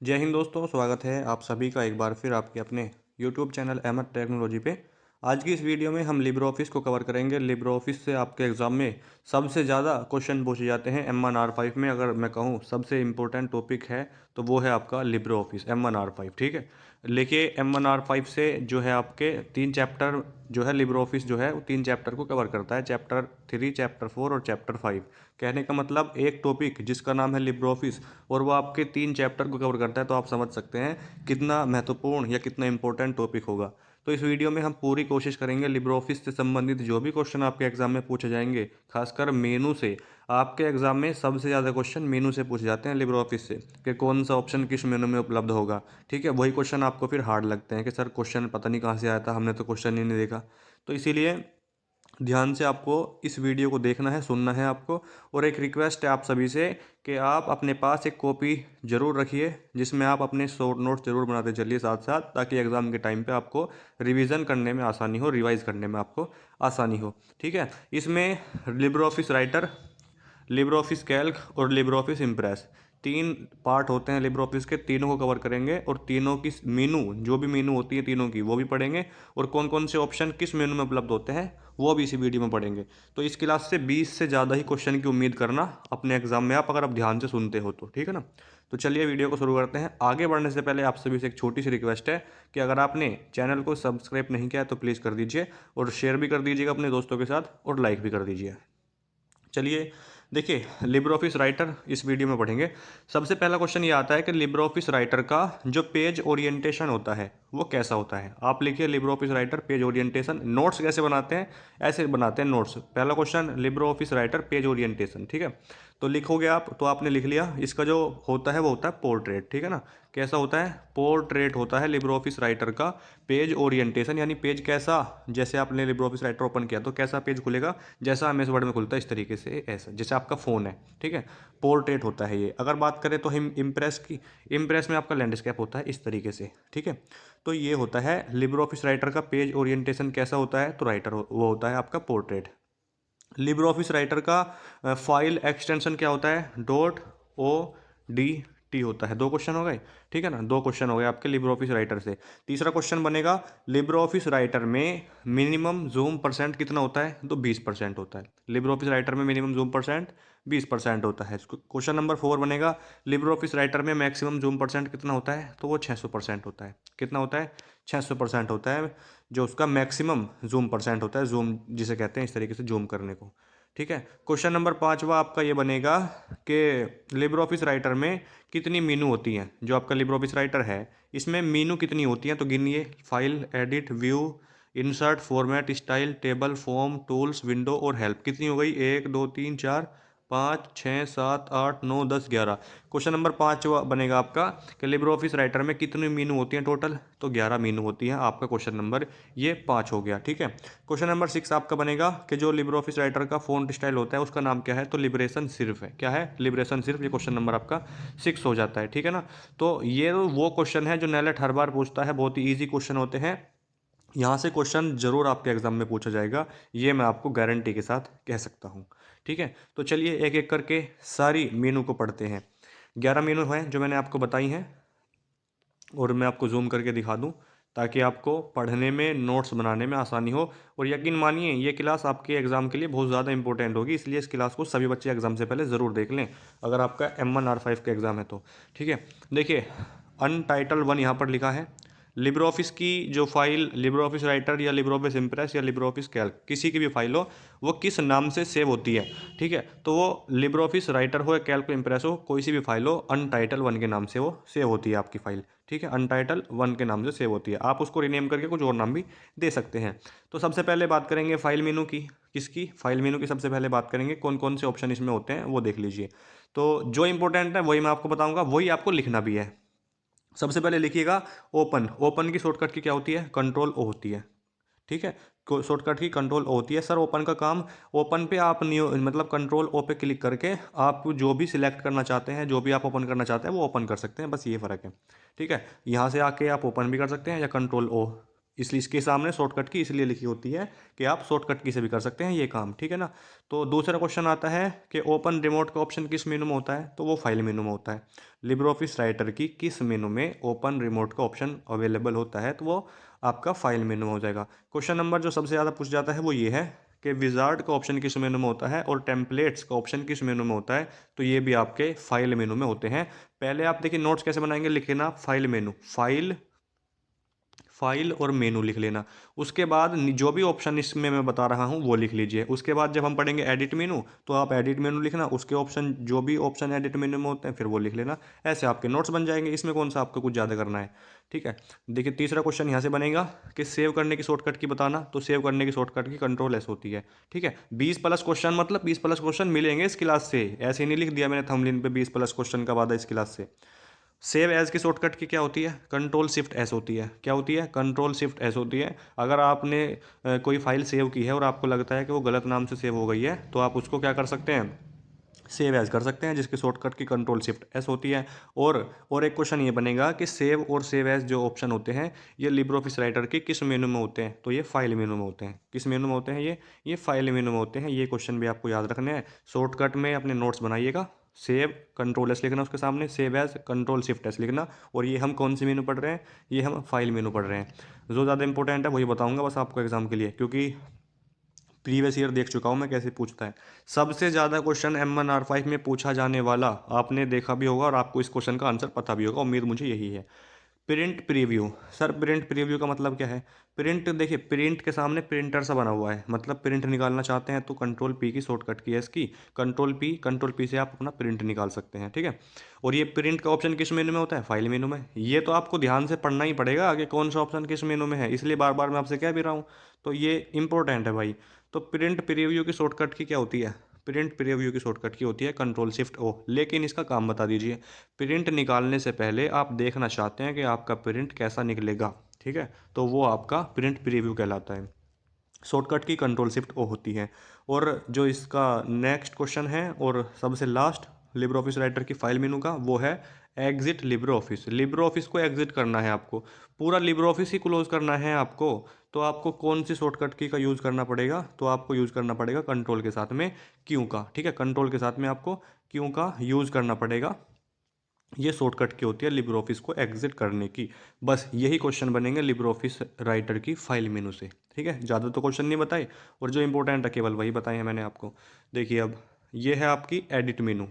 जय हिंद दोस्तों, स्वागत है आप सभी का एक बार फिर आपके अपने YouTube चैनल अहमद टेक्नोलॉजी पे। आज की इस वीडियो में हम लिब्रे ऑफिस को कवर करेंगे। लिब्रे ऑफिस से आपके एग्ज़ाम में सबसे ज़्यादा क्वेश्चन पूछे जाते हैं M1R5 में। अगर मैं कहूँ सबसे इम्पोर्टेंट टॉपिक है तो वो है आपका लिब्रे ऑफिस M1R5। ठीक है, लेकिन M1R5 से जो है आपके 3 चैप्टर जो है लिब्रे ऑफिस जो है वो 3 चैप्टर को कवर करता है, चैप्टर 3, चैप्टर 4 और चैप्टर 5। कहने का मतलब एक टॉपिक जिसका नाम है लिब्रे ऑफिस और वो आपके 3 चैप्टर को कवर करता है, तो आप समझ सकते हैं कितना महत्वपूर्ण या कितना इंपॉर्टेंट टॉपिक होगा। तो इस वीडियो में हम पूरी कोशिश करेंगे लिब्रे ऑफिस से संबंधित जो भी क्वेश्चन आपके एग्जाम में पूछे जाएंगे, खासकर मेनू से। आपके एग्जाम में सबसे ज़्यादा क्वेश्चन मेनू से पूछे जाते हैं लिब्रे ऑफिस से, कि कौन सा ऑप्शन किस मेनू में उपलब्ध होगा। ठीक है, वही क्वेश्चन आपको फिर हार्ड लगते हैं कि सर क्वेश्चन पता नहीं कहाँ से आया था, हमने तो क्वेश्चन ही नहीं देखा। तो इसीलिए ध्यान से आपको इस वीडियो को देखना है, सुनना है आपको। और एक रिक्वेस्ट है आप सभी से कि आप अपने पास एक कॉपी ज़रूर रखिए जिसमें आप अपने शॉर्ट नोट्स ज़रूर बनाते चलिए साथ साथ, ताकि एग्ज़ाम के टाइम पे आपको रिवीजन करने में आसानी हो, रिवाइज करने में आपको आसानी हो। ठीक है, इसमें Libre office writer, Libre office Calc और लिब्रे ऑफिस इम्प्रेस 3 पार्ट होते हैं लिब्रे ऑफिस के। तीनों को कवर करेंगे और तीनों की मीनू, जो भी मीनू होती है तीनों की, वो भी पढ़ेंगे। और कौन कौन से ऑप्शन किस मेनू में उपलब्ध होते हैं वो भी इसी वीडियो में पढ़ेंगे। तो इस क्लास से 20 से ज़्यादा ही क्वेश्चन की उम्मीद करना अपने एग्जाम में आप, अगर आप ध्यान से सुनते हो तो। ठीक है ना। तो चलिए वीडियो को शुरू करते हैं। आगे बढ़ने से पहले आप सभी से एक छोटी सी रिक्वेस्ट है कि अगर आपने चैनल को सब्सक्राइब नहीं किया है तो प्लीज़ कर दीजिए, और शेयर भी कर दीजिएगा अपने दोस्तों के साथ, और लाइक भी कर दीजिए। चलिए देखिए, लिब्रे ऑफिस राइटर इस वीडियो में पढ़ेंगे। सबसे पहला क्वेश्चन ये आता है कि लिब्रे ऑफिस राइटर का जो पेज ओरिएंटेशन होता है वो कैसा होता है। आप लिखिए Libre office writer page orientation. Notes कैसे बनाते हैं, ऐसे बनाते हैं नोट्स। पहला question Libre office writer page orientation. ठीक है, तो लिखोगे आप, तो आपने लिख लिया। इसका जो होता है वो होता है पोर्ट्रेट। ठीक है ना, कैसा होता है, पोर्ट्रेट होता है लिब्रे ऑफिस राइटर का पेज ओरिएंटेशन। यानी पेज कैसा, जैसे आपने लिब्रे ऑफिस राइटर ओपन किया तो कैसा पेज खुलेगा, जैसा एमएस वर्ड में खुलता है इस तरीके से, ऐसा जैसे आपका फ़ोन है। ठीक है, पोर्ट्रेट होता है ये। अगर बात करें तो हम इम्प्रेस की, इम्प्रेस में आपका लैंडस्केप होता है इस तरीके से। ठीक है, तो ये होता है लिब्रे ऑफिस राइटर का पेज ओरिएंटेशन कैसा होता है, तो राइटर वो होता है आपका पोर्ट्रेट। लिब्रे ऑफिस राइटर का फाइल एक्सटेंशन क्या होता है, .odt होता है। 2 क्वेश्चन हो गए। ठीक है ना, 2 क्वेश्चन हो गए आपके लिब्रे ऑफिस राइटर से। तीसरा क्वेश्चन बनेगा, लिब्रे ऑफिस राइटर में मिनिमम जूम परसेंट कितना होता है, तो 20% होता है। लिब्रे ऑफिस राइटर में मिनिमम जूम परसेंट 20% होता है। क्वेश्चन नंबर 4 बनेगा, लिब्रे ऑफिस राइटर में मैक्सिमम जूम परसेंट कितना होता है, तो वो 600% होता है। कितना होता है, 600% होता है, जो उसका मैक्सिमम जूम परसेंट होता है। जूम जिसे कहते हैं इस तरीके से जूम करने को। ठीक है, क्वेश्चन नंबर 5वां आपका ये बनेगा कि लिब्रे ऑफिस राइटर में कितनी मीनू होती हैं। जो आपका लिब्रे ऑफिस राइटर है इसमें मीनू कितनी होती हैं, तो गिनिए। File, edit, view, insert, format, style, table, form, tools, window और हेल्प। कितनी हो गई, 1 2 3 4 5 6 7 8 9 10 11। क्वेश्चन नंबर 5 बनेगा आपका कि लिब्रे ऑफिस राइटर में कितनी मीनू होती हैं टोटल, तो 11 मीनू होती हैं। आपका क्वेश्चन नंबर ये 5 हो गया। ठीक है, क्वेश्चन नंबर 6 आपका बनेगा कि जो लिब्रे ऑफिस राइटर का फॉन्ट स्टाइल होता है उसका नाम क्या है, तो लिबरेशन सिर्फ है। क्या है, लिबरेशन सिर्फ। ये क्वेश्चन नंबर आपका 6 हो जाता है। ठीक है ना, तो ये वो क्वेश्चन है जो नेलेट हर बार पूछता है। बहुत ही ईजी क्वेश्चन होते हैं, यहाँ से क्वेश्चन जरूर आपके एग्जाम में पूछा जाएगा, ये मैं आपको गारंटी के साथ कह सकता हूँ। ठीक है, तो चलिए एक एक करके सारी मीनू को पढ़ते हैं। 11 मीनू हैं जो मैंने आपको बताई हैं, और मैं आपको जूम करके दिखा दूं ताकि आपको पढ़ने में, नोट्स बनाने में आसानी हो। और यकीन मानिए ये क्लास आपके एग्ज़ाम के लिए बहुत ज़्यादा इंपॉर्टेंट होगी, इसलिए इस क्लास को सभी बच्चे एग्ज़ाम से पहले ज़रूर देख लें अगर आपका M1R5 का एग्ज़ाम है तो। ठीक है, देखिए अनटाइटल 1 यहाँ पर लिखा है। लिब्रे ऑफिस की जो फाइल, लिब्रे ऑफिस राइटर या लिब्रे ऑफिस इम्प्रेस या लिब्रे ऑफिस कैल्क, किसी की भी फाइल हो, वो किस नाम से सेव होती है। ठीक है, तो वो लिब्रे ऑफिस राइटर हो या कैल्क इम्प्रेस हो, कोई सी भी फाइल हो, अनटाइटल 1 के नाम से वो सेव होती है आपकी फाइल। ठीक है, अनटाइटल 1 के नाम से सेव होती है। आप उसको रीनेम करके कुछ और नाम भी दे सकते हैं। तो सबसे पहले बात करेंगे फाइल मेनू की। किसकी, फाइल मेनू की सबसे पहले बात करेंगे। कौन कौन से ऑप्शन इसमें होते हैं वो देख लीजिए। तो जो इंपॉर्टेंट है वही मैं आपको बताऊंगा, वही आपको लिखना भी है। सबसे पहले लिखिएगा ओपन। ओपन की शॉर्टकट की क्या होती है, कंट्रोल O होती है। ठीक है, शॉर्टकट की कंट्रोल O होती है। सर ओपन का काम, ओपन पे आप न्यू मतलब कंट्रोल O पे क्लिक करके आप जो भी सिलेक्ट करना चाहते हैं, जो भी आप ओपन करना चाहते हैं वो ओपन कर सकते हैं, बस ये फ़र्क है। ठीक है, यहाँ से आके आप ओपन भी कर सकते हैं या कंट्रोल O इसलिए इसके सामने शॉर्टकट की इसलिए लिखी होती है कि आप शॉर्टकट की से भी कर सकते हैं ये काम, ठीक है ना। तो दूसरा क्वेश्चन आता है कि ओपन रिमोट का ऑप्शन किस मेनू में होता है, तो वो फाइल मेनू में होता है। लिब्रे ऑफिस राइटर की किस मेनू में ओपन रिमोट का ऑप्शन अवेलेबल होता है, तो वो आपका फाइल मेनू में हो जाएगा। क्वेश्चन नंबर जो सबसे ज़्यादा पूछ जाता है वो ये है कि विजार्ड का ऑप्शन किस मेनू में होता है और टेम्पलेट्स का ऑप्शन किस मेनू में होता है, तो ये भी आपके फाइल मेनू में होते हैं। पहले आप देखिए नोट्स कैसे बनाएंगे, लिख लेना फाइल मेनू, फाइल और मेनू लिख लेना। उसके बाद जो भी ऑप्शन इसमें मैं बता रहा हूँ वो लिख लीजिए। उसके बाद जब हम पढ़ेंगे एडिट मेनू, तो आप एडिट मेनू लिखना, उसके ऑप्शन जो भी ऑप्शन एडिट मेनू में होते हैं फिर वो लिख लेना। ऐसे आपके नोट्स बन जाएंगे, इसमें कौन सा आपको कुछ ज़्यादा करना है, ठीक है। देखिए तीसरा क्वेश्चन यहाँ से बनेगा कि सेव करने की शॉर्टकट की बताना, तो सेव करने की शॉर्टकट की कंट्रोल एस होती है, ठीक है। 20+ क्वेश्चन मतलब 20+ क्वेश्चन मिलेंगे इस क्लास से, ऐसे नहीं लिख दिया मैंने थंबनेल पे 20+ क्वेश्चन का वादा इस क्लास से। सेव एज की शॉर्टकट की क्या होती है, कंट्रोल शिफ्ट एस होती है। क्या होती है, कंट्रोल शिफ्ट एस होती है। अगर आपने कोई फाइल सेव की है और आपको लगता है कि वो गलत नाम से सेव हो गई है, तो आप उसको क्या कर सकते हैं, सेव एज कर सकते हैं, जिसकी शॉर्टकट की कंट्रोल शिफ्ट एस होती है। और एक क्वेश्चन ये बनेगा कि सेव और सेव एज जो ऑप्शन होते हैं ये लिब्रे ऑफिस राइटर के किस मेनू में होते हैं, तो ये फाइल मेनू में होते हैं। किस मेनू में होते हैं ये फाइल मेनू में होते हैं। ये क्वेश्चन भी आपको याद रखने हैं। शॉर्टकट में अपने नोट्स बनाइएगा, सेव कंट्रोल एस लिखना, उसके सामने save as control shift S लिखना। और ये हम कौन सी मेनू पढ़ रहे हैं, ये हम फाइल मेनू पढ़ रहे हैं। जो ज़्यादा इंपॉर्टेंट है वही बताऊंगा बस आपको एग्जाम के लिए, क्योंकि प्रीवियस ईयर देख चुका हूँ मैं कैसे पूछता है। सबसे ज़्यादा क्वेश्चन M1R5 में पूछा जाने वाला आपने देखा भी होगा और आपको इस क्वेश्चन का आंसर पता भी होगा, उम्मीद मुझे यही है। Print preview. Sir print preview का मतलब क्या है, प्रिंट देखिए प्रिंट के सामने प्रिंटर सा बना हुआ है, मतलब प्रिंट निकालना चाहते हैं तो कंट्रोल पी की शॉर्टकट की है इसकी, कंट्रोल पी से आप अपना प्रिंट निकाल सकते हैं, ठीक है। और ये प्रिंट का ऑप्शन किस मेनू में होता है, फाइल मेनू में। ये तो आपको ध्यान से पढ़ना ही पड़ेगा कि कौन सा ऑप्शन किस मेनू में है, इसलिए बार बार मैं आपसे कह भी रहा हूँ। तो ये इंपॉर्टेंट है भाई। तो प्रिंट प्रीव्यू की शॉर्टकट की क्या होती है, प्रिंट प्रीव्यू की शॉर्टकट की होती है कंट्रोल शिफ्ट ओ। लेकिन इसका काम बता दीजिए, प्रिंट निकालने से पहले आप देखना चाहते हैं कि आपका प्रिंट कैसा निकलेगा, ठीक है, तो वो आपका प्रिंट प्रीव्यू कहलाता है। शॉर्टकट की कंट्रोल शिफ्ट ओ होती है। और जो इसका नेक्स्ट क्वेश्चन है और सबसे लास्ट लिब्रे ऑफिस राइटर की फाइल मेनू का, वो है exit Libre office. Libre office को एग्जिट करना है आपको, पूरा लिब्रे ऑफिस ही क्लोज करना है आपको, तो आपको कौन सी शॉर्टकट की का यूज़ करना पड़ेगा, तो आपको यूज़ करना पड़ेगा कंट्रोल के साथ में क्यू का, ठीक है। कंट्रोल के साथ में आपको क्यू का यूज़ करना पड़ेगा। ये शॉर्टकट की होती है लिब्रे ऑफिस को एग्जिट करने की। बस यही क्वेश्चन बनेंगे लिब्रे ऑफिस राइटर की फाइल मेनू से, ठीक है। ज़्यादा तो क्वेश्चन नहीं बताए, और जो इंपॉर्टेंट है केवल वही बताए हैं मैंने आपको। देखिए अब ये है आपकी एडिट मेनू।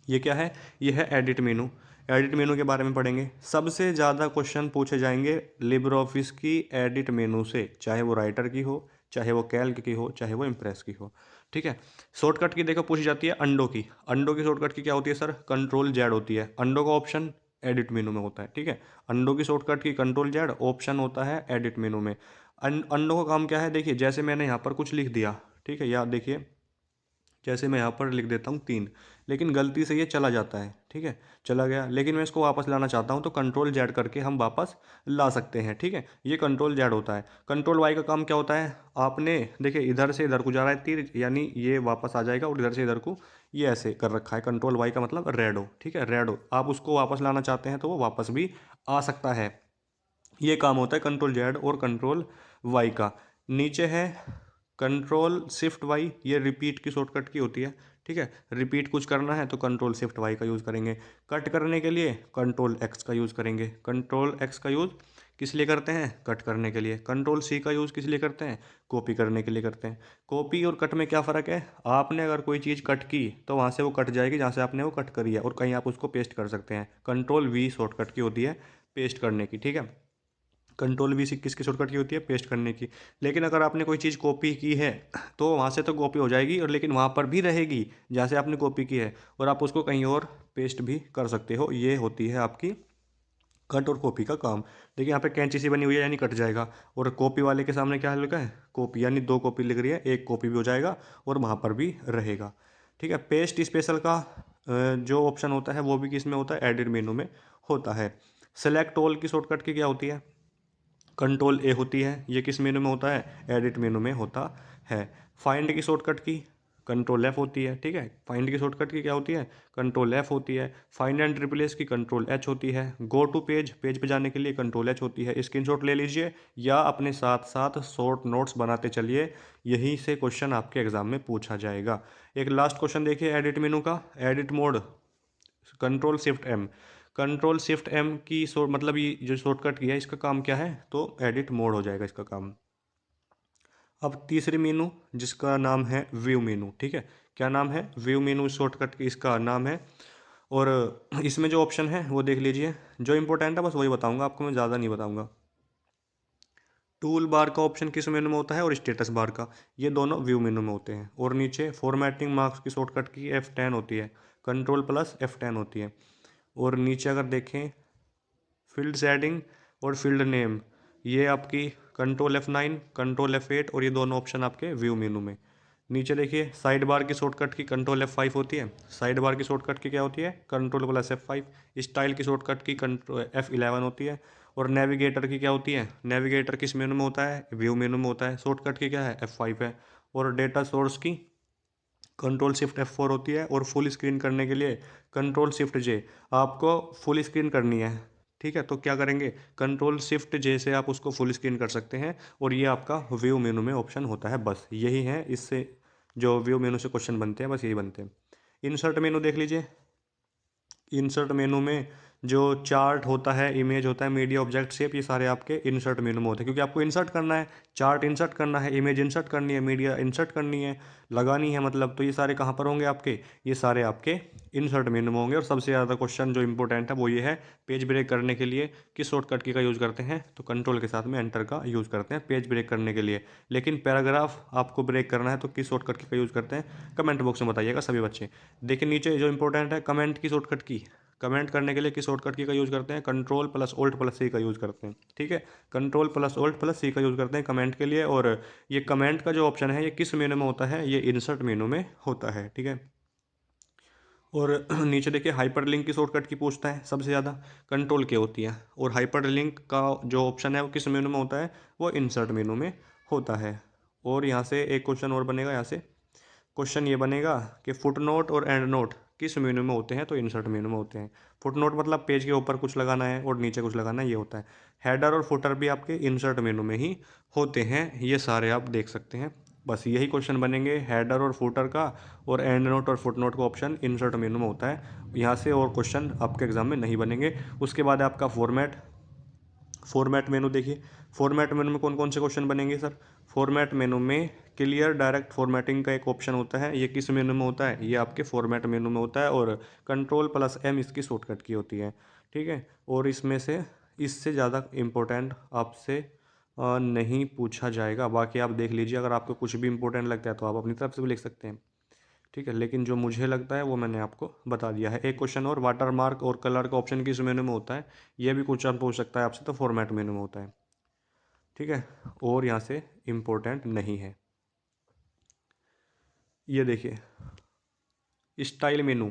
ये क्या है, ये है एडिट मेनू। एडिट मेनू के बारे में पढ़ेंगे। सबसे ज़्यादा क्वेश्चन पूछे जाएंगे लिब्रे ऑफिस की एडिट मेनू से, चाहे वो राइटर की हो, चाहे वो कैल्क की हो, चाहे वो इम्प्रेस की हो, ठीक है। शॉर्टकट की देखो पूछी जाती है अंडो की। अंडो की शॉर्टकट की क्या होती है सर, कंट्रोल जेड होती है। अंडो का ऑप्शन एडिट मेनू में होता है, ठीक है। अंडो की शॉर्टकट की कंट्रोल जेड ऑप्शन होता है एडिट मेनू में। अंडो का काम क्या है, देखिए जैसे मैंने यहाँ पर कुछ लिख दिया, ठीक है, या देखिए जैसे मैं यहाँ पर लिख देता हूँ 3, लेकिन गलती से ये चला जाता है, ठीक है, चला गया, लेकिन मैं इसको वापस लाना चाहता हूँ तो कंट्रोल जेड करके हम वापस ला सकते हैं, ठीक है। ये कंट्रोल जेड होता है। कंट्रोल वाई का काम क्या होता है, आपने देखिए इधर से इधर को जा रहा है तीर, यानी ये वापस आ जाएगा, और इधर से इधर को ये ऐसे कर रखा है। कंट्रोल वाई का मतलब रेड हो, ठीक है, रेड हो। आप उसको वापस लाना चाहते हैं तो वो वापस भी आ सकता है। ये काम होता है कंट्रोल जेड और कंट्रोल वाई का। नीचे है कंट्रोल शिफ्ट वाई, ये रिपीट की शॉर्टकट की होती है, ठीक है। रिपीट कुछ करना है तो कंट्रोल शिफ्ट वाई का यूज़ करेंगे। कट करने के लिए कंट्रोल एक्स का यूज़ करेंगे। कंट्रोल एक्स का यूज़ किस लिए करते हैं, कट करने के लिए। कंट्रोल सी का यूज़ किस लिए करते हैं, कॉपी करने के लिए करते हैं। कॉपी और कट में क्या फ़र्क है, आपने अगर कोई चीज़ कट की तो वहाँ से वो कट जाएगी जहाँ से आपने वो कट करी है, और कहीं आप उसको पेस्ट कर सकते हैं। कंट्रोल वी शॉर्टकट की होती है पेस्ट करने की, ठीक है। कंट्रोल वी किसकी शॉर्टकट की होती है, पेस्ट करने की। लेकिन अगर आपने कोई चीज़ कॉपी की है तो वहाँ से तो कॉपी हो जाएगी, और लेकिन वहाँ पर भी रहेगी जहाँ से आपने कॉपी की है, और आप उसको कहीं और पेस्ट भी कर सकते हो। ये होती है आपकी कट और कॉपी का काम। देखिए यहाँ पे कैंची सी बनी हुई है, यानी कट जाएगा, और कॉपी वाले के सामने क्या लिखा है, कॉपी, यानी 2 कॉपी लिख रही है, एक कॉपी भी हो जाएगा और वहाँ पर भी रहेगा, ठीक है। पेस्ट स्पेशल का जो ऑप्शन होता है वो भी किस में होता है, एडिट मेनू में होता है। सेलेक्ट ऑल की शॉर्टकट की क्या होती है, कंट्रोल ए होती है। ये किस मेनू में होता है, एडिट मेनू में होता है। फाइंड की शॉर्टकट की कंट्रोल एफ होती है, ठीक है। फाइंड की शॉर्टकट की क्या होती है, कंट्रोल एफ होती है। फाइंड एंड रिप्लेस की कंट्रोल एच होती है। गो टू पेज, पेज पे जाने के लिए कंट्रोल एच होती है। स्क्रीनशॉट ले लीजिए या अपने साथ साथ शॉर्ट नोट्स बनाते चलिए, यहीं से क्वेश्चन आपके एग्जाम में पूछा जाएगा। एक लास्ट क्वेश्चन देखिए एडिट मेनू का, edit mode, control shift M. Control shift M की मतलब ये जो शॉर्टकट की है इसका काम क्या है, तो एडिट मोड हो जाएगा इसका काम। अब तीसरी मेनू जिसका नाम है व्यू मेनू, ठीक है। क्या नाम है, व्यू मेनू शॉर्टकट की इसका नाम है। और इसमें जो ऑप्शन है वो देख लीजिए, जो इंपॉर्टेंट है बस वही बताऊंगा आपको, मैं ज़्यादा नहीं बताऊंगा। टूल बार का ऑप्शन किस मेनू में होता है और स्टेटस बार का, ये दोनों व्यू मेनू में होते हैं। और नीचे फॉर्मेटिंग मार्क्स की शॉर्टकट की F10 होती है, कंट्रोल प्लस F10 होती है। और नीचे अगर देखें फील्ड सेटिंग और फील्ड नेम, ये आपकी कंट्रोल F9, कंट्रोल F8, और ये दोनों ऑप्शन आपके व्यू मेनू में। नीचे देखिए साइड बार की शॉर्टकट की कंट्रोल F5 होती है। साइड बार की शॉर्टकट की क्या होती है, कंट्रोल प्लस F5। स्टाइल की शॉर्टकट की कंट्रोल F11 होती है। और नेविगेटर की क्या होती है, नेविगेटर किस मेनू में होता है, व्यू मेनू में होता है। शॉर्टकट की क्या है, F5 है। और डेटा सोर्स की कंट्रोल शिफ्ट F4 होती है। और फुल स्क्रीन करने के लिए कंट्रोल शिफ्ट जे, आपको फुल स्क्रीन करनी है, ठीक है, तो क्या करेंगे, कंट्रोल शिफ्ट जे से आप उसको फुल स्क्रीन कर सकते हैं। और ये आपका व्यू मेनू में ऑप्शन होता है, बस यही है। इससे जो व्यू मेनू से क्वेश्चन बनते हैं बस यही बनते हैं। इंसर्ट मेनू देख लीजिए, इंसर्ट मेनू में जो चार्ट होता है, इमेज होता है, मीडिया, ऑब्जेक्ट, शेप, ये सारे आपके इंसर्ट मेनू में होते हैं, क्योंकि आपको इंसर्ट करना है, चार्ट इंसर्ट करना है, इमेज इंसर्ट करनी है, मीडिया इंसर्ट करनी है, लगानी है मतलब, तो ये सारे कहाँ पर होंगे आपके, ये सारे आपके इंसर्ट मेनू में होंगे। और सबसे ज़्यादा क्वेश्चन जो इंपॉर्टेंट है वो ये है, पेज ब्रेक करने के लिए किस शॉर्टकट की का यूज़ करते हैं, तो कंट्रोल के साथ में एंटर का यूज़ करते हैं पेज ब्रेक करने के लिए। लेकिन पैराग्राफ आपको ब्रेक करना है तो किस शॉर्टकट की का यूज़ करते हैं, कमेंट बॉक्स में बताइएगा सभी बच्चे। देखिए नीचे जो इंपॉर्टेंट है, कमेंट की शॉर्टकट की, कमेंट करने के लिए किस शॉर्टकट की का यूज़ करते हैं, कंट्रोल प्लस ओल्ट प्लस सी का यूज़ करते हैं, ठीक है। कंट्रोल प्लस ओल्ट प्लस सी का यूज़ करते हैं कमेंट के लिए। और ये कमेंट का जो ऑप्शन है ये किस मेनू में होता है, ये इंसर्ट मेनू में होता है, ठीक है। और नीचे देखिए हाइपर लिंक की शॉर्टकट की पूछता है सबसे ज़्यादा, कंट्रोल के होती है। और हाइपर लिंक का जो ऑप्शन है वो किस मेनू में होता है, वो इंसर्ट मेनू में होता है। और यहाँ से एक क्वेश्चन और बनेगा, यहाँ से क्वेश्चन ये बनेगा कि फुट नोट और एंड नोट किस मेनू में होते हैं, तो इंसर्ट मेनू में होते हैं। फुट नोट मतलब पेज के ऊपर कुछ लगाना है और नीचे कुछ लगाना है, ये होता है। हेडर और फुटर भी आपके इंसर्ट मेनू में ही होते हैं, ये सारे आप देख सकते हैं। बस यही क्वेश्चन बनेंगे हेडर और फुटर का। और एंड नोट और फुट नोट का ऑप्शन इंसर्ट मेनू में होता है, यहाँ से और क्वेश्चन आपके एग्जाम में नहीं बनेंगे। उसके बाद आपका फॉर्मेट, फॉर्मेट मेनू देखिए, फॉर्मेट मेनू में कौन कौन से क्वेश्चन बनेंगे सर, फॉर्मेट मेनू में क्लियर डायरेक्ट फॉर्मेटिंग का एक ऑप्शन होता है, ये किस मेनू में होता है, ये आपके फॉर्मेट मेनू में होता है। और कंट्रोल प्लस एम इसकी शॉर्टकट की होती है, ठीक है। और इसमें से इससे ज़्यादा इम्पोर्टेंट आपसे नहीं पूछा जाएगा। बाकी आप देख लीजिए, अगर आपको कुछ भी इंपॉर्टेंट लगता है तो आप अपनी तरफ से भी लिख सकते हैं, ठीक है। लेकिन जो मुझे लगता है वो मैंने आपको बता दिया है। एक क्वेश्चन और, वाटर मार्क और कलर का ऑप्शन किस मेनू में होता है, ये भी क्वेश्चन पूछ सकता है आपसे, तो फॉर्मेट मेनू में होता है, ठीक है। और यहाँ से इम्पोर्टेंट नहीं है। ये देखिए स्टाइल मेनू,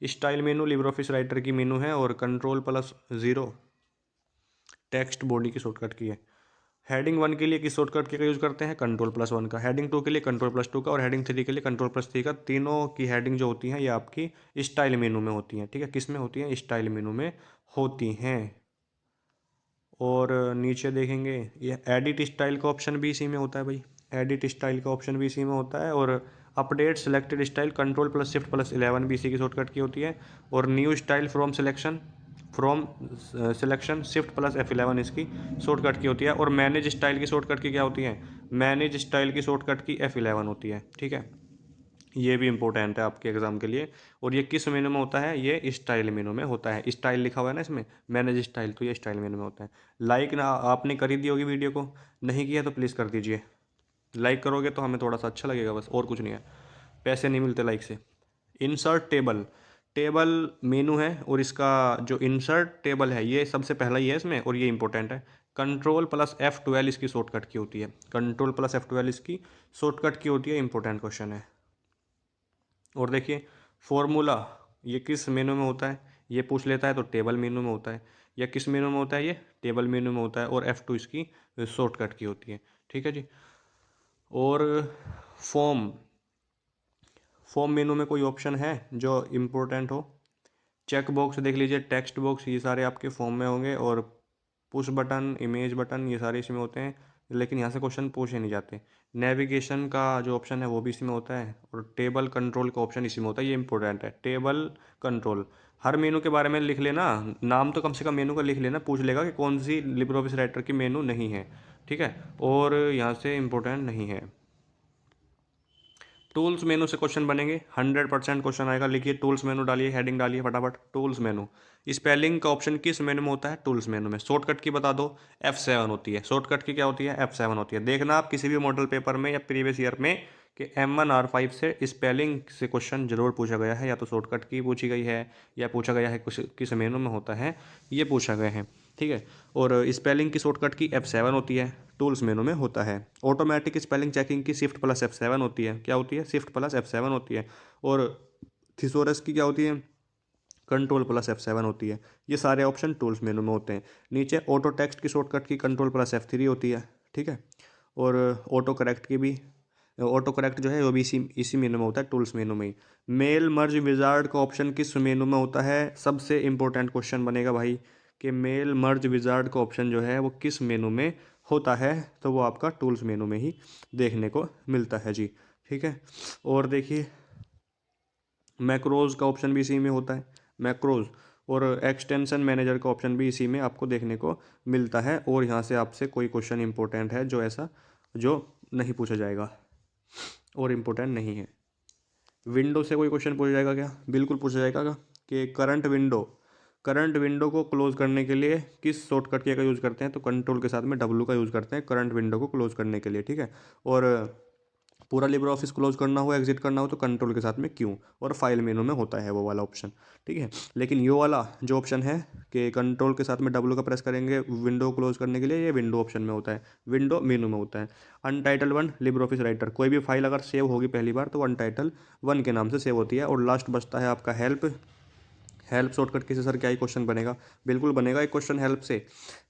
स्टाइल मेनू लिब्रे ऑफिस राइटर की मेनू है। और control plus zero text body की शॉर्टकट की है। हेडिंग 1 के लिए किस शॉर्टकट की का यूज़ करते हैं, कंट्रोल प्लस 1 का। हेडिंग 2 के लिए कंट्रोल प्लस 2 का। और हेडिंग 3 के लिए कंट्रोल प्लस 3 का। तीनों की हेडिंग जो होती हैं ये आपकी स्टाइल मेनू में होती हैं, ठीक है। किस में होती हैं, स्टाइल मेनू में होती हैं। और नीचे देखेंगे ये एडिट स्टाइल का ऑप्शन भी इसी में होता है भाई, एडिट स्टाइल का ऑप्शन भी इसी में होता है। और update selected style control plus shift plus 11 भी इसी की शॉर्टकट की होती है। और new style from selection, from selection shift plus F11 इसकी शॉर्टकट की होती है। और मैनेज स्टाइल की शॉर्टकट की क्या होती है, मैनेज स्टाइल की शॉर्टकट की F11 होती है, ठीक है। ये भी इंपॉर्टेंट है आपके एग्जाम के लिए। और ये किस मेनू में होता है, ये स्टाइल मेनू में होता है। स्टाइल लिखा हुआ है ना इसमें, मैनेज स्टाइल, तो ये स्टाइल मेनू में होता है। लाइक ना आपने कर ही दी होगी वीडियो को, नहीं किया तो प्लीज़ कर दीजिए। लाइक करोगे तो हमें थोड़ा सा अच्छा लगेगा, बस और कुछ नहीं है, पैसे नहीं मिलते लाइक से। इंसर्ट टेबल, टेबल मेनू है। और इसका जो इंसर्ट टेबल है ये सबसे पहला ही है इसमें, और ये इंपॉर्टेंट है। कंट्रोल प्लस F12 इसकी शॉर्टकट की होती है, कंट्रोल प्लस F12 इसकी शॉर्टकट की होती है, इंपॉर्टेंट क्वेश्चन है। और देखिए फॉर्मूला, ये किस मेनू में होता है, ये पूछ लेता है तो टेबल मेनू में होता है। या किस मेनू में होता है, ये टेबल मेनू में होता है। और F2 इसकी शॉर्टकट की होती है, ठीक है जी। और फॉर्म, फॉर्म मेनू में कोई ऑप्शन है जो इम्पोर्टेंट हो? चेक बॉक्स देख लीजिए, टेक्स्ट बॉक्स, ये सारे आपके फॉर्म में होंगे। और पुश बटन, इमेज बटन, ये सारे इसमें होते हैं, लेकिन यहाँ से क्वेश्चन पूछे नहीं जाते। नेविगेशन का जो ऑप्शन है वो भी इसी में होता है, और टेबल कंट्रोल का ऑप्शन इसी में होता है। ये इंपॉर्टेंट है, टेबल कंट्रोल। हर मेनू के बारे में लिख लेना, नाम तो कम से कम मेनू का लिख लेना, पूछ लेगा कि कौन सी लिब्रे ऑफिस राइटर की मेनू नहीं है, ठीक है। और यहाँ से इम्पोर्टेंट नहीं है। टूल्स मेनू से क्वेश्चन बनेंगे, 100% क्वेश्चन आएगा। लिखिए टूल्स मेनू, डालिए हेडिंग, डालिए फटाफट टूल्स मेनू। स्पेलिंग का ऑप्शन किस मेनू में होता है? टूल्स मेनू में। शॉर्टकट की बता दो, F7 होती है। शॉर्टकट की क्या होती है? F7 होती है। देखना आप किसी भी मॉडल पेपर में या प्रीवियस ईयर में कि M1R5 से स्पेलिंग से क्वेश्चन जरूर पूछा गया है, या तो शॉर्टकट की पूछी गई है, या पूछा गया है कुछ किस मेनू में होता है, ये पूछा गया है, ठीक है। और स्पेलिंग की शॉर्टकट की F7 होती है, टूल्स मेनू में होता है। ऑटोमेटिक स्पेलिंग चेकिंग की Shift+F7 होती है। क्या होती है? Shift+F7 होती है। और थिसोरस की क्या होती है? Ctrl+F7 होती है। ये सारे ऑप्शन टूल्स मेनू में होते हैं। नीचे ऑटो टेक्स्ट की शॉर्टकट की Ctrl+F3 होती है, ठीक है। और ऑटो करेक्ट की भी, ऑटो करेक्ट जो है वो भी इसी मेनू में होता है, टूल्स मेनू में ही। मेल मर्ज विजार्ड का ऑप्शन किस मेनू में होता है? सबसे इंपॉर्टेंट क्वेश्चन बनेगा भाई कि मेल मर्ज विजार्ड का ऑप्शन जो है वो किस मेनू में होता है? तो वो आपका टूल्स मेनू में ही देखने को मिलता है जी, ठीक है। और देखिए मैक्रोज का ऑप्शन भी इसी में होता है, मैक्रोज। और एक्सटेंशन मैनेजर का ऑप्शन भी इसी में आपको देखने को मिलता है। और यहाँ से आपसे कोई क्वेश्चन इंपॉर्टेंट है जो ऐसा जो नहीं पूछा जाएगा और इम्पोर्टेंट नहीं है। विंडो से कोई क्वेश्चन पूछा जाएगा क्या? बिल्कुल पूछा जाएगा कि करंट विंडो को क्लोज करने के लिए किस शॉर्टकट की का यूज़ करते हैं? तो कंट्रोल के साथ में W का यूज़ करते हैं करंट विंडो को क्लोज करने के लिए, ठीक है। और पूरा लिब्रे ऑफिस क्लोज करना हो, एग्जिट करना हो, तो कंट्रोल के साथ में क्यों। और फाइल मेनू में होता है वो वाला ऑप्शन, ठीक है। लेकिन ये वाला जो ऑप्शन है कि कंट्रोल के साथ में W का प्रेस करेंगे विंडो क्लोज करने के लिए, ये विंडो ऑप्शन में होता है, विंडो मेनू में होता है। अनटाइटल 1 लिब्रे ऑफिस राइटर, कोई भी फाइल अगर सेव होगी पहली बार तो अनटाइटल 1 के नाम से सेव होती है। और लास्ट बचता है आपका हेल्प शॉर्टकट किसी सर क्या ही क्वेश्चन बनेगा? बिल्कुल बनेगा एक क्वेश्चन हेल्प से।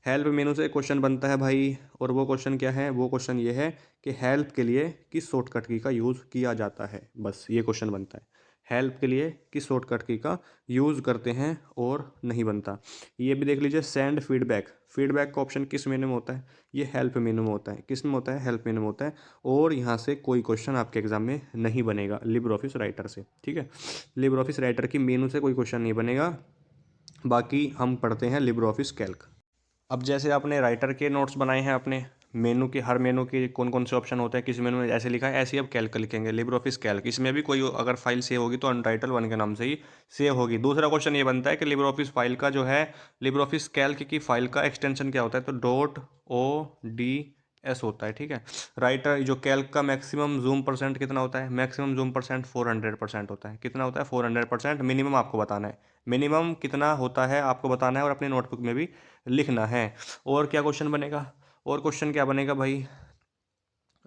हेल्प मेनू से क्वेश्चन बनता है भाई, और वो क्वेश्चन क्या है? वो क्वेश्चन ये है कि हेल्प के लिए किस शॉर्टकट की का यूज़ किया जाता है, बस ये क्वेश्चन बनता है। हेल्प के लिए किस शॉर्टकट की का यूज़ करते हैं और नहीं बनता। ये भी देख लीजिए सेंड फीडबैक का ऑप्शन किस मेनू में होता है? ये हेल्प मेनू में होता है। किस में होता है? हेल्प मेनू में होता है। और यहाँ से कोई क्वेश्चन आपके एग्जाम में नहीं बनेगा लिब्रे ऑफिस राइटर से, ठीक है। लिब्रे ऑफिस राइटर की मेनू से कोई क्वेश्चन नहीं बनेगा। बाकी हम पढ़ते हैं लिब्रे ऑफिस कैल्क। अब जैसे आपने राइटर के नोट्स बनाए हैं अपने मेनू के, हर मेनू के कौन कौन से ऑप्शन होते हैं, किस मेनू में ऐसे लिखा है, ऐसे ही अब कैल्क लिखेंगे, लिब्रे ऑफिस कैल्क। इसमें भी कोई अगर फाइल सेव होगी तो अनटाइटल 1 के नाम से ही सेव होगी। दूसरा क्वेश्चन ये बनता है कि लिब्रे ऑफिस फाइल का जो है, लिब्रे ऑफिस कैल्क की फाइल का एक्सटेंशन क्या होता है? तो .ods होता है, ठीक है। राइटर जो कैल्क का मैक्सिमम जूम परसेंट कितना होता है? मैक्सिमम जूम परसेंट 400% होता है। कितना होता है? 400%। मिनिमम आपको बताना है, मिनिमम कितना होता है आपको बताना है, और अपनी नोटबुक में भी लिखना है। और क्या क्वेश्चन बनेगा? और क्वेश्चन क्या बनेगा भाई?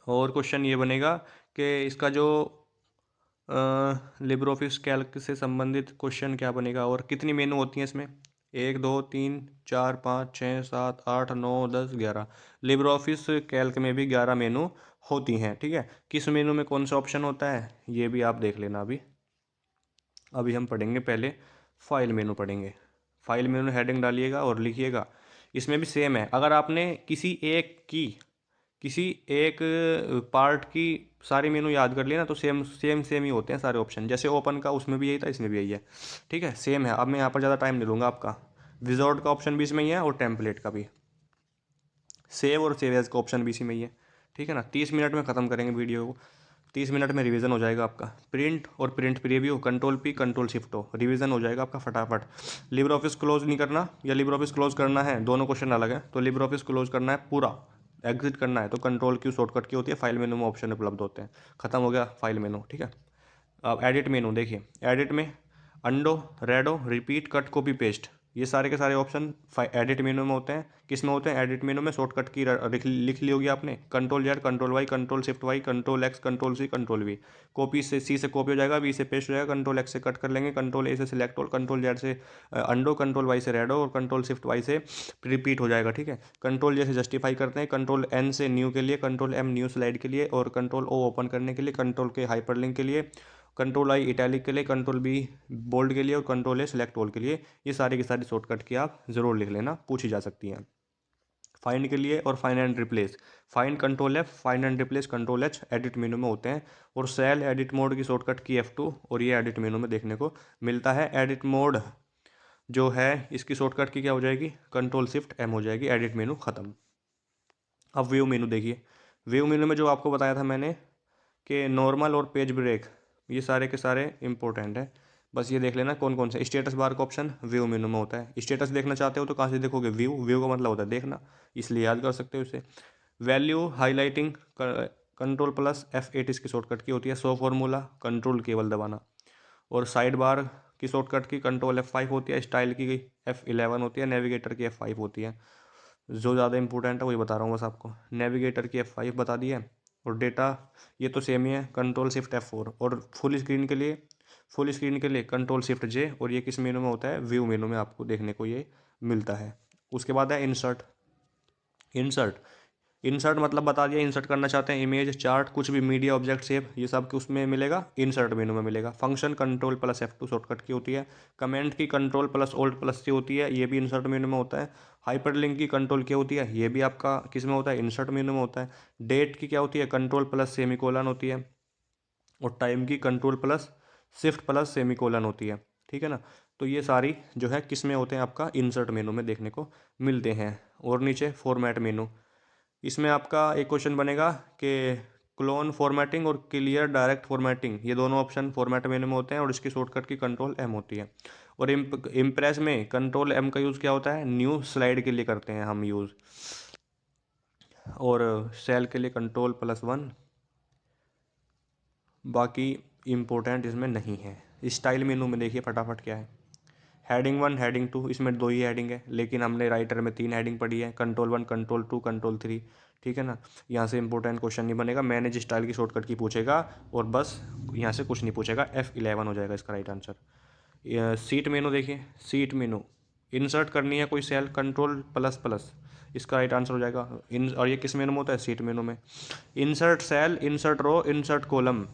और क्वेश्चन ये बनेगा कि इसका जो लिब्रे ऑफिस कैल्क से संबंधित क्वेश्चन क्या बनेगा, और कितनी मेनू होती हैं इसमें? 1 2 3 4 5 6 7 8 9 10 11। लिब्रे ऑफिस कैल्क में भी 11 मेनू होती हैं, ठीक है। किस मेनू में कौन सा ऑप्शन होता है ये भी आप देख लेना। अभी हम पढ़ेंगे पहले फाइल मेनू पढ़ेंगे। फाइल मेनू हेडिंग डालिएगा और लिखिएगा। इसमें भी सेम है, अगर आपने किसी एक पार्ट की सारी मेनू याद कर लिया ना, तो सेम सेम सेम ही होते हैं सारे ऑप्शन। जैसे ओपन का उसमें भी यही था, इसमें भी यही है, ठीक है, सेम है। अब मैं यहाँ पर ज़्यादा टाइम नहीं लूँगा आपका। विजॉर्ड का ऑप्शन भी इसमें ही है, और टेम्पलेट का भी। सेव और सेव एज का ऑप्शन भी इसी में ही है, ठीक है ना। 30 मिनट में ख़त्म करेंगे वीडियो को, 30 मिनट में रिवीजन हो जाएगा आपका। प्रिंट और प्रिंट प्रीव्यू, Ctrl+P Ctrl+Shift हो, रिवीजन हो जाएगा आपका फटाफट। लिब्रे ऑफिस क्लोज नहीं करना, या लिब्रे ऑफिस क्लोज करना है, दोनों क्वेश्चन अलग है। तो लिब्रे ऑफिस क्लोज करना है पूरा, एग्जिट करना है, तो Ctrl+Q शॉर्टकट की होती है, फाइल मेनू में ऑप्शन उपलब्ध होते हैं। खत्म हो गया फाइल मेनू, ठीक है। अब एडिट मेनू देखिए, एडिट में undo, redo, repeat, cut, copy, paste, ये सारे के सारे ऑप्शन एडिट मेनू में होते हैं। किस में होते हैं? एडिट मेनू में। शॉर्टकट की लिख ली होगी आपने, Ctrl+Z Ctrl+Y Ctrl+Shift+Y Ctrl+X Ctrl+C Ctrl+V। Copy से C से कॉपी हो जाएगा, V से पेस्ट हो जाएगा, Ctrl+X से कट कर लेंगे, Ctrl+A से सिलेक्ट और Ctrl+Z से अंडो, Ctrl+Y से रेडो, और Ctrl+Shift+Y से रिपीट हो जाएगा, ठीक है। Ctrl+J से जस्टिफाई करते हैं, Ctrl+N से न्यू के लिए, Ctrl+M न्यू स्लाइड के लिए, और Ctrl+O ओपन करने के लिए, Ctrl+K हाइपरलिंक के लिए, कंट्रोल आई इटैलिक के लिए, कंट्रोल बी बोल्ड के लिए और कंट्रोल ए सिलेक्ट ऑल के लिए। ये सारी की सारी शॉर्टकट की आप ज़रूर लिख लेना, पूछी जा सकती हैं। फाइंड के लिए और find and replace, find control F, find and replace control H edit मेनू में होते हैं। और सेल एडिट मोड की शॉर्टकट की F2 और ये एडिट मेनू में देखने को मिलता है। एडिट मोड जो है इसकी शॉर्टकट की क्या हो जाएगी, कंट्रोल शिफ्ट एम हो जाएगी, एडिट मेनू ख़त्म। अब व्यू मेनू देखिए, व्यू मेनू में जो आपको बताया था मैंने कि नॉर्मल और पेज ब्रेक ये सारे के सारे इंपॉर्टेंट है, बस ये देख लेना कौन कौन से। स्टेटस बार का ऑप्शन व्यू मेनू में होता है। स्टेटस देखना चाहते हो तो कहाँ से देखोगे, व्यू, व्यू का मतलब होता है देखना, इसलिए याद कर सकते हो इसे। Value highlighting control plus F8 इसकी शॉर्टकट की होती है। शो फार्मूला कंट्रोल केवल दबाना। और साइड बार की शॉर्टकट की कंट्रोल F5 होती है। स्टाइल की F11 होती है। नेविगेटर की F5 होती है। जो ज़्यादा इंपॉर्टेंट है वही बता रहा हूँ बस आपको। नेविगेटर की F5 बता दी है। और डेटा ये तो सेम ही है, कंट्रोल शिफ्ट F4। और फुल स्क्रीन के लिए कंट्रोल शिफ्ट J। और ये किस मेनू में होता है, व्यू मेनू में आपको देखने को ये मिलता है। उसके बाद है इंसर्ट। इंसर्ट इंसर्ट मतलब बता दिया, इंसर्ट करना चाहते हैं इमेज, चार्ट, कुछ भी मीडिया, ऑब्जेक्ट, शेप, ये सब के उसमें मिलेगा, इंसर्ट मेनू में मिलेगा। Function control plus F2 shortcut की होती है। कमेंट की control plus alt plus C होती है, ये भी इंसर्ट मेनू में होता है। हाइपरलिंक की कंट्रोल क्या होती है, ये भी आपका किस में होता है, इंसर्ट मेनू में होता है। डेट की क्या होती है, कंट्रोल प्लस सेमीकोलन होती है। और टाइम की control plus shift plus semicolon होती है, ठीक है ना। तो ये सारी जो है किस में होते हैं, आपका इंसर्ट मेनू में देखने को मिलते हैं। और नीचे फॉर्मेट मेनू, इसमें आपका एक क्वेश्चन बनेगा कि क्लोन फॉर्मेटिंग और क्लियर डायरेक्ट फॉर्मेटिंग, ये दोनों ऑप्शन फॉर्मेट मेनू में होते हैं। और इसकी शॉर्टकट की कंट्रोल M होती है। और इम्प्रेस में कंट्रोल M का यूज़ क्या होता है, न्यू स्लाइड के लिए करते हैं हम यूज़। और सेल के लिए कंट्रोल +1। बाकी इम्पोर्टेंट इसमें नहीं है। स्टाइल मेनू में देखिए फटाफट क्या है, हेडिंग 1 हेडिंग 2, इसमें 2 ही हेडिंग है, लेकिन हमने राइटर में 3 हेडिंग पढ़ी है, कंट्रोल 1 कंट्रोल 2 कंट्रोल 3, ठीक है ना। यहाँ से इंपॉर्टेंट क्वेश्चन नहीं बनेगा, मैनेज स्टाइल की शॉर्टकट की पूछेगा और बस यहाँ से कुछ नहीं पूछेगा। F11 हो जाएगा इसका राइट आंसर। सीट मेनू देखिए, सीट मेनू इंसर्ट करनी है कोई सेल, कंट्रोल ++, इसका राइट आंसर हो जाएगा। और ये किस मेनू में होता है, सीट मेनू में। Insert cell, insert row, insert column,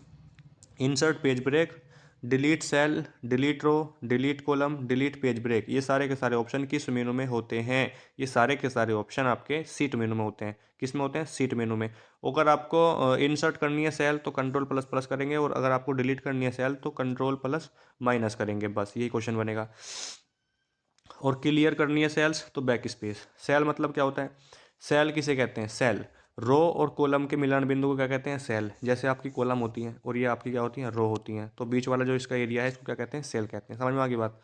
insert page break, delete cell, delete row, delete column, delete page break, ये सारे के सारे ऑप्शन किस मेनू में होते हैं, ये सारे के सारे ऑप्शन आपके सीट मेनू में होते हैं। किस में होते हैं, सीट मेनू में। अगर आपको इंसर्ट करनी है सेल तो कंट्रोल ++ करेंगे, और अगर आपको डिलीट करनी है सेल तो कंट्रोल +- करेंगे, बस यही क्वेश्चन बनेगा। और क्लियर करनी है सेल्स तो बैक स्पेस। सेल मतलब क्या होता है, सेल किसे कहते हैं, सेल रो और कॉलम के मिलान बिंदु को क्या कहते हैं, सेल। जैसे आपकी कॉलम होती हैं और ये आपकी क्या होती हैं, रो होती हैं, तो बीच वाला जो इसका एरिया है इसको क्या कहते हैं, सेल कहते हैं। समझ में आ गई बात,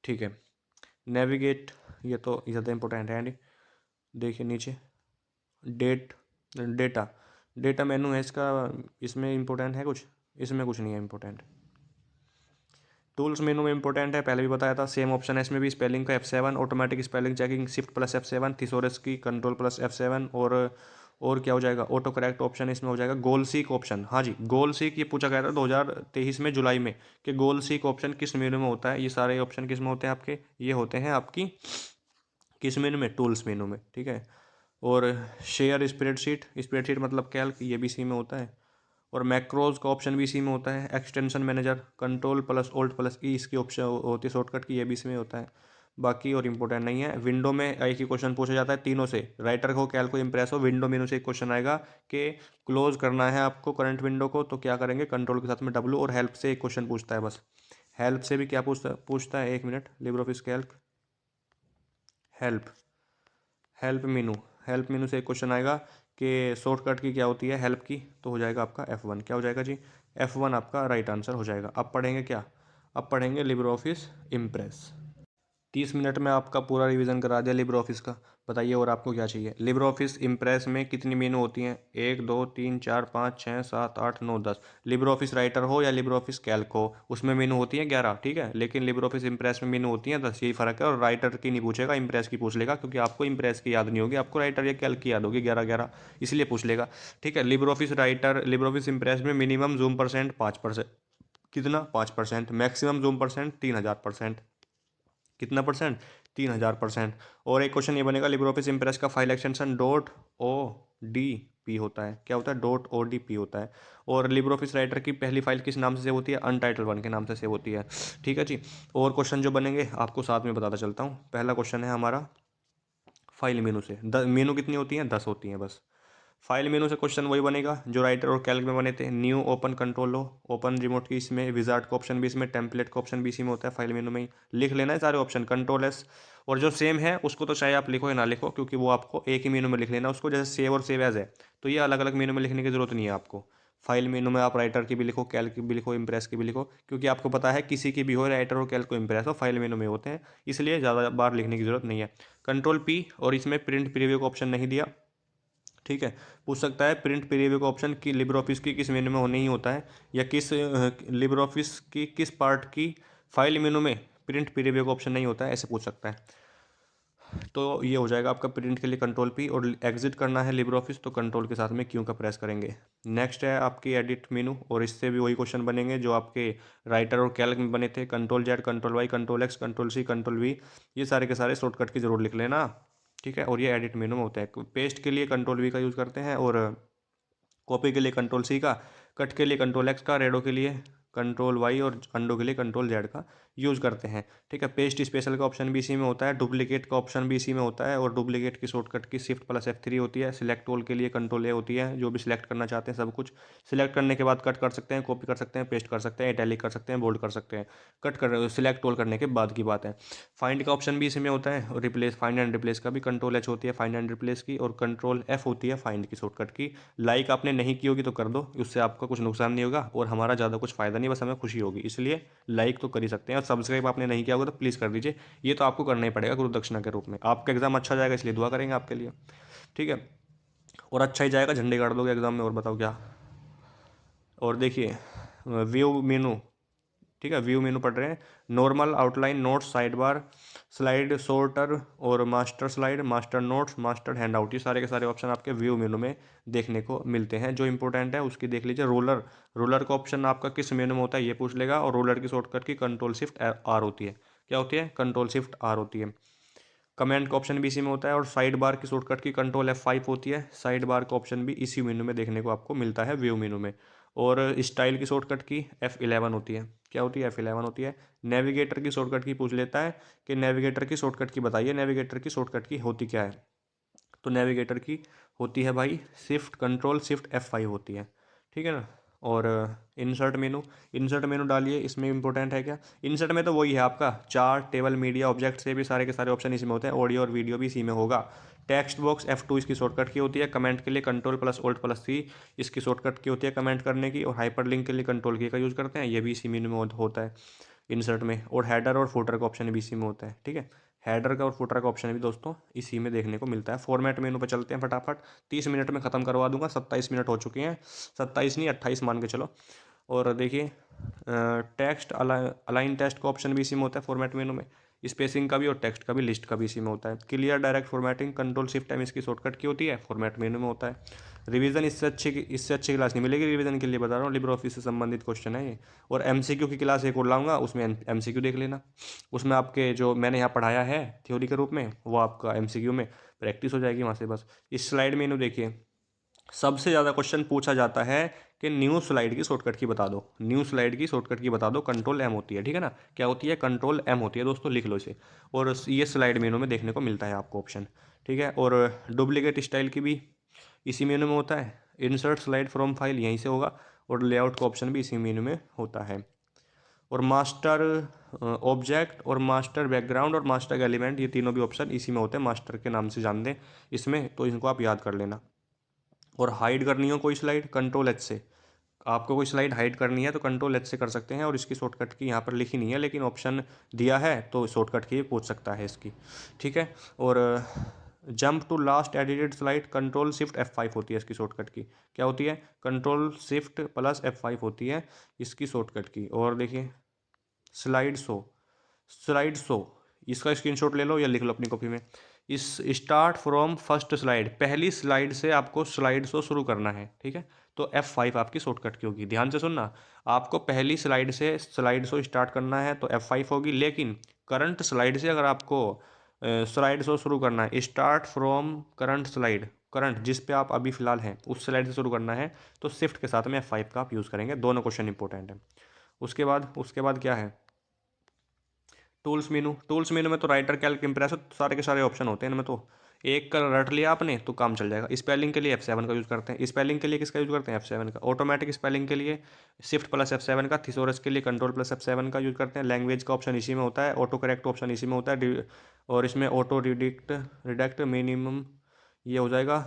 ठीक है। नेविगेट, ये तो ज़्यादा इंपॉर्टेंट है नहीं। देखिए नीचे डेट, डेटा, डेटा मेनू है इसका, इसमें इंपॉर्टेंट है कुछ, इसमें कुछ नहीं है इंपॉर्टेंट। टूल्स मेनू में इंपॉर्टेंट है, पहले भी बताया था, सेम ऑप्शन है इसमें भी। स्पेलिंग का F7, automatic spelling checking shift +F7, thesaurus की कंट्रोल +F7। और क्या हो जाएगा, ऑटो करेक्ट ऑप्शन इसमें हो जाएगा। गोल सीक ऑप्शन, हाँ जी गोल सीक, ये पूछा गया था 2023 में जुलाई में कि गोल सीक ऑप्शन किस मेनू में होता है। ये सारे ऑप्शन किस में होते हैं आपके, ये होते हैं आपकी किस मेनू में, टूल्स मेनू में, ठीक है। और शेयर स्प्रेडशीट, स्प्रेडशीट मतलब कैल्क, ये भी इसी में होता है। और मैक्रोज का ऑप्शन भी इसी में होता है। एक्सटेंशन मैनेजर कंट्रोल +Alt+E इसकी ऑप्शन होती है शॉर्टकट की, ये भी इसमें होता है। बाकी और इंपॉर्टेंट नहीं है। विंडो में एक ही क्वेश्चन पूछा जाता है तीनों से, राइटर हो, कैल्क हो, इम्प्रेस हो, विंडो मेनू से एक क्वेश्चन आएगा कि क्लोज करना है आपको करंट विंडो को तो क्या करेंगे, कंट्रोल के साथ में W। और हेल्प से एक क्वेश्चन पूछता है बस, हेल्प से भी क्या पूछता है, 1 minute, Libre office Calc help, help मेनू, हेल्प मेनू से एक क्वेश्चन आएगा कि शॉर्टकट की क्या होती है हेल्प की, तो हो जाएगा आपका F1। क्या हो जाएगा जी, F1 आपका राइट आंसर हो जाएगा। अब पढ़ेंगे क्या, अब पढ़ेंगे लिब्रे ऑफिस इम्प्रेस। 30 मिनट में आपका पूरा रिवीजन करा दिया लिब्रे ऑफिस का। बताइए और आपको क्या चाहिए। लिब्रे ऑफिस इम्प्रेस में कितनी मेनू होती हैं, 1 2 3 4 5 6 7 8 9 10। लिब्रे ऑफिस राइटर हो या लिब्रे ऑफिस कैल्क हो उसमें मेनू होती है 11, ठीक है। लेकिन लिब्रे ऑफिस इम्प्रेस में मेनू होती है 10, यही फर्क है। और राइटर की नहीं पूछेगा, इम्प्रेस की पूछ लेगा, क्योंकि आपको इम्प्रेस की याद नहीं होगी, आपको राइटर या कैल्क की याद होगी 11 11, इसलिए पूछ लेगा, ठीक है। Libre office writer, Libre office impress में मिनिमम जूम परसेंट 5%, कितना 5%, मैक्सिमम जूम परसेंट 3000%, कितना परसेंट, 3000%। और एक क्वेश्चन ये बनेगा लिब्रे ऑफिस इम्प्रेस का फाइल एक्सटेंशन .o .odp होता है। क्या होता है? .odp होता है। और लिब्रे ऑफिस राइटर की पहली फाइल किस नाम से सेव होती है? अनटाइटल 1 के नाम से सेव होती है। ठीक है जी। और क्वेश्चन जो बनेंगे आपको साथ में बताता चलता हूँ। पहला क्वेश्चन है हमारा फाइल मेनू से। मेनू कितनी होती हैं? 10 होती हैं बस। फाइल मेनू से क्वेश्चन वही बनेगा जो राइटर और कैल्क में बने थे। न्यू ओपन कंट्रोल लो, ओपन रिमोट की इसमें, विजार्ड का ऑप्शन भी इसमें, टेम्पलेट का ऑप्शन भी इसी में होता है। फाइल मेनू में ही लिख लेना है सारे ऑप्शन, कंट्रोल एस। और जो सेम है उसको तो चाहे आप लिखो या ना लिखो, क्योंकि वो आपको एक ही मेनू में लिख लेना उसको। जैसे सेव और सेव एज है, तो ये अलग अलग मेनू में लिखने की जरूरत नहीं है आपको। फाइल मेनू में आप राइटर की भी लिखो, कैल्क की भी लिखो, इम्प्रेस की भी लिखो, क्योंकि आपको पता है किसी की भी हो, राइटर और कैल्क को इम्प्रेस हो, फाइल मेनू में होते हैं, इसलिए ज़्यादा बार लिखने की जरूरत नहीं है। कंट्रोल पी, और इसमें प्रिंट प्रीव्यू का ऑप्शन नहीं दिया। ठीक है, पूछ सकता है प्रिंट प्रीव्यू का ऑप्शन कि लिब्रे ऑफिस की किस मेनू में होने ही होता है, या किस लिब्रे ऑफिस की किस पार्ट की फाइल मेनू में प्रिंट प्रीव्यू का ऑप्शन नहीं होता है, ऐसे पूछ सकता है। तो ये हो जाएगा आपका प्रिंट के लिए कंट्रोल पी, और एग्जिट करना है लिब्रे ऑफिस तो कंट्रोल के साथ में क्यू का प्रेस करेंगे। नेक्स्ट है आपकी एडिट मेनू, और इससे भी वही क्वेश्चन बनेंगे जो आपके राइटर और कैल्क में बने थे। Control Z, control Y, control X, control C, control V, ये सारे के सारे शॉर्टकट की जरूर लिख लेना। ठीक है, और ये एडिट मेनू में होता है। पेस्ट के लिए कंट्रोल वी का यूज़ करते हैं, और कॉपी के लिए कंट्रोल सी का, कट के लिए कंट्रोल एक्स का, रेडो के लिए कंट्रोल वाई, और अंडो के लिए कंट्रोल जेड का यूज़ करते हैं। ठीक है, पेस्ट स्पेशल का ऑप्शन भी इसी में होता है, डुप्लीकेट का ऑप्शन भी इसी में होता है, और डुप्लीकेट की शॉर्टकट की शिफ्ट प्लस F3 होती है। सिलेक्ट ऑल के लिए कंट्रोल ए होती है, जो भी सिलेक्ट करना चाहते हैं सब कुछ सिलेक्ट करने के बाद कट कर सकते हैं, कॉपी कर सकते हैं, पेस्ट कर सकते हैं, इटैलिक कर सकते हैं, बोल्ड कर सकते हैं। कट कर सिलेक्ट ऑल करने के बाद की बात है। फाइंड का ऑप्शन भी इसी में होता है, और रिप्लेस, फाइंड एंड रिप्लेस का भी कंट्रोल एच होती है फाइंड एंड रिप्लेस की, और कंट्रोल एफ होती है फाइंड की शॉर्टकट की। लाइक आपने नहीं की होगी तो कर दो, उससे आपका कुछ नुकसान नहीं होगा और हमारा ज़्यादा कुछ फ़ायदा नहीं, बस हमें खुशी होगी, इसलिए लाइक तो कर ही सकते हैं। और सब्सक्राइब आपने नहीं किया होगा तो प्लीज़ कर दीजिए, ये तो आपको करना ही पड़ेगा गुरु दक्षिणा के रूप में। आपका एग्जाम अच्छा जाएगा इसलिए दुआ करेंगे आपके लिए। ठीक है, और अच्छा ही जाएगा, झंडे गाड़ दोगे एग्जाम में, और बताओ क्या। और देखिए व्यू मेनू, ठीक है, व्यू मेनू पढ़ रहे हैं। Normal, outline, notes, side bar, slide sorter, और master slide, master notes, master hand out, ये सारे के सारे ऑप्शन आपके व्यू मेनू में देखने को मिलते हैं। जो इंपॉर्टेंट है उसकी देख लीजिए। रोलर, रोलर का ऑप्शन आपका किस मेनू में होता है ये पूछ लेगा, और रोलर की शॉर्टकट की कंट्रोल शिफ्ट आर होती है। क्या होती है? कंट्रोल शिफ्ट आर होती है। कमेंट का ऑप्शन भी इसी में होता है, और साइड बार की शॉर्टकट की कंट्रोल F5 होती है। साइड बार का ऑप्शन भी इसी मेनू में देखने को आपको मिलता है, व्यू मेनू में। और स्टाइल की शॉर्टकट की F11 होती है। क्या होती है? F11 होती है। नेविगेटर की शॉर्टकट की पूछ लेता है कि नेविगेटर की शॉर्टकट की बताइए, नेविगेटर की शॉर्टकट की होती क्या है? तो नेविगेटर की होती है भाई शिफ्ट कंट्रोल शिफ्ट F5 होती है। ठीक है ना। और इंसर्ट मेनू, इंसर्ट मेनू डालिए, इसमें इंपॉर्टेंट है क्या? इंसर्ट में तो वही है आपका चार्ट, टेबल, मीडिया, ऑब्जेक्ट से भी सारे के सारे ऑप्शन इसी में होते हैं। ऑडियो और वीडियो भी इसी में होगा। टेक्स्ट बॉक्स F2 इसकी शॉर्टकट की होती है। कमेंट के लिए कंट्रोल प्लस ऑल्ट प्लस सी इसकी शॉर्टकट की होती है कमेंट करने की। और हाइपर लिंक के लिए कंट्रोल की का यूज़ करते हैं, ये भी इसी मेनू में होता है इंसर्ट में। और हेडर और फुटर का ऑप्शन भी इसी में होता है। ठीक है, हेडर का और फुटर का ऑप्शन भी दोस्तों इसी में देखने को मिलता है। फॉर्मेट मेनू पे चलते हैं फटाफट, 30 मिनट में ख़त्म करवा दूंगा। 27 मिनट हो चुके हैं, 27 नहीं 28 मान के चलो। और देखिए टेक्स्ट अलाइन टेक्स्ट का ऑप्शन भी इसी में होता है फॉर्मेट मेनू में। स्पेसिंग का भी और टेक्स्ट का भी, लिस्ट का भी इसी में होता है। Clear direct formatting control shift time इसकी शॉर्टकट की होती है, फॉर्मेट मेनू में होता है। रिवीजन इससे अच्छी क्लास नहीं मिलेगी, रिवीजन के लिए बता रहा हूँ, लिब्रे ऑफिस से संबंधित क्वेश्चन है ये। और एमसीक्यू की क्लास एक और लाऊंगा, उसमें एमसीक्यू देख लेना। उसमें आपके जो मैंने यहाँ पढ़ाया है थ्योरी के रूप में, वो आपका एमसीक्यू में प्रैक्टिस हो जाएगी वहाँ से बस। इस स्लाइड मेनू देखिए, सबसे ज़्यादा क्वेश्चन पूछा जाता है कि न्यू स्लाइड की शॉर्टकट की बता दो, न्यू स्लाइड की शॉर्टकट की बता दो, कंट्रोल एम होती है। ठीक है ना, क्या होती है? कंट्रोल एम होती है दोस्तों, लिख लो इसे। और ये स्लाइड मेनू में देखने को मिलता है आपको ऑप्शन। ठीक है, और डुप्लीकेट स्टाइल की भी इसी मेनू में होता है। इंसर्ट स्लाइड फ्रॉम फाइल यहीं से होगा, और लेआउट का ऑप्शन भी इसी मेनू में होता है। और मास्टर ऑब्जेक्ट और मास्टर बैकग्राउंड और मास्टर एलिमेंट, ये तीनों भी ऑप्शन इसी में होते हैं, मास्टर के नाम से जान दें इसमें, तो इनको आप याद कर लेना। और हाइड करनी हो कोई स्लाइड, कंट्रोल एच से। आपको कोई स्लाइड हाइड करनी है तो कंट्रोल एच से कर सकते हैं, और इसकी शॉर्टकट की यहाँ पर लिखी नहीं है, लेकिन ऑप्शन दिया है तो शॉर्टकट की पूछ सकता है इसकी। ठीक है, और jump to last edited slide control shift F5 होती है इसकी शॉर्टकट की। क्या होती है? कंट्रोल शिफ्ट प्लस F5 होती है इसकी शॉर्टकट की। और देखिए स्लाइड शो, स्लाइड शो इसका स्क्रीनशॉट ले लो या लिख लो अपनी कॉपी में। इस स्टार्ट फ्रॉम फर्स्ट स्लाइड, पहली स्लाइड से आपको स्लाइड शो शुरू करना है। ठीक है, तो F5 आपकी शॉर्टकट की होगी, ध्यान से सुनना। आपको पहली स्लाइड से स्लाइड शो स्टार्ट करना है तो F5 होगी, लेकिन करंट स्लाइड से अगर आपको स्लाइड शो शुरू करना है, start from current slide, current जिस पे आप अभी फ़िलहाल हैं उस स्लाइड से शुरू करना है तो शिफ्ट के साथ में F5 का आप यूज़ करेंगे। दोनों क्वेश्चन इंपॉर्टेंट है। उसके बाद क्या है, टूल्स मेनू में तो राइटर, कैल्क, इम्प्रेस सारे के सारे ऑप्शन होते हैं इनमें। तो एक का रट लिया आपने तो काम चल जाएगा। स्पेलिंग के लिए F7 का यूज़ करते हैं। स्पेलिंग के लिए किसका यूज़ करते हैं? F7 का। ऑटोमेटिक स्पेलिंग के लिए शिफ्ट प्लस F7 का। थिसोरस के लिए कंट्रोल प्लस F7 का यूज़ करते हैं। लैंग्वेज का ऑप्शन इसी में होता है। ऑटो करेक्ट ऑप्शन इसी में होता है। और इसमें ऑटो रिडक्ट मिनिमम ये हो जाएगा।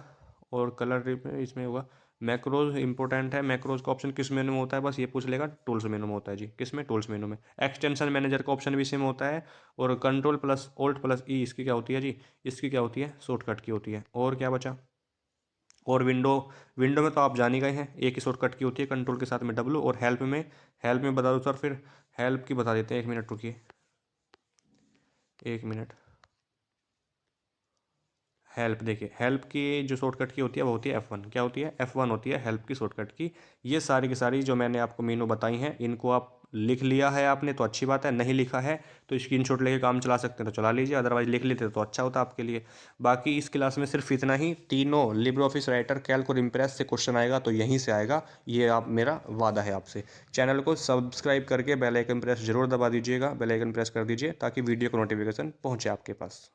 और कलर इसमें होगा। मैक्रोज इंपॉर्टेंट है। मैक्रोज का ऑप्शन किस मेनू में होता है, बस ये पूछ लेगा। टूल्स मेनू में होता है जी। किसमें? टूल्स मेनू में। एक्सटेंशन मैनेजर का ऑप्शन भी इसी में होता है। और कंट्रोल प्लस ऑल्ट प्लस ई इसकी क्या होती है जी? इसकी क्या होती है? शॉर्टकट की होती है। और क्या बचा? और विंडो में तो आप जान ही गए हैं, एक ही शॉर्टकट की होती है कंट्रोल के साथ में W। और हेल्प में बता दो सर, फिर हेल्प की बता देते हैं। 1 मिनट रुकिए, 1 मिनट। हेल्प देखिए, हेल्प की जो शॉर्टकट की होती है वो होती है F1। क्या होती है? F1 होती है हेल्प की शॉर्टकट की। ये सारी की सारी जो मैंने आपको मेनू बताई हैं, इनको आप लिख लिया है आपने तो अच्छी बात है, नहीं लिखा है तो स्क्रीनशॉट लेके काम चला सकते हैं तो चला लीजिए, अदरवाइज लिख लेते तो अच्छा होता आपके लिए। बाकी इस क्लास में सिर्फ इतना ही। तीनों लिब्रे ऑफिस राइटर, कैल्क और इम्प्रेस से क्वेश्चन आएगा तो यहीं से आएगा, ये आप मेरा वादा है आपसे। चैनल को सब्सक्राइब करके बेल आइकन प्रेस जरूर दबा दीजिएगा, बेल आइकन प्रेस कर दीजिए ताकि वीडियो का नोटिफिकेशन पहुँचे आपके पास।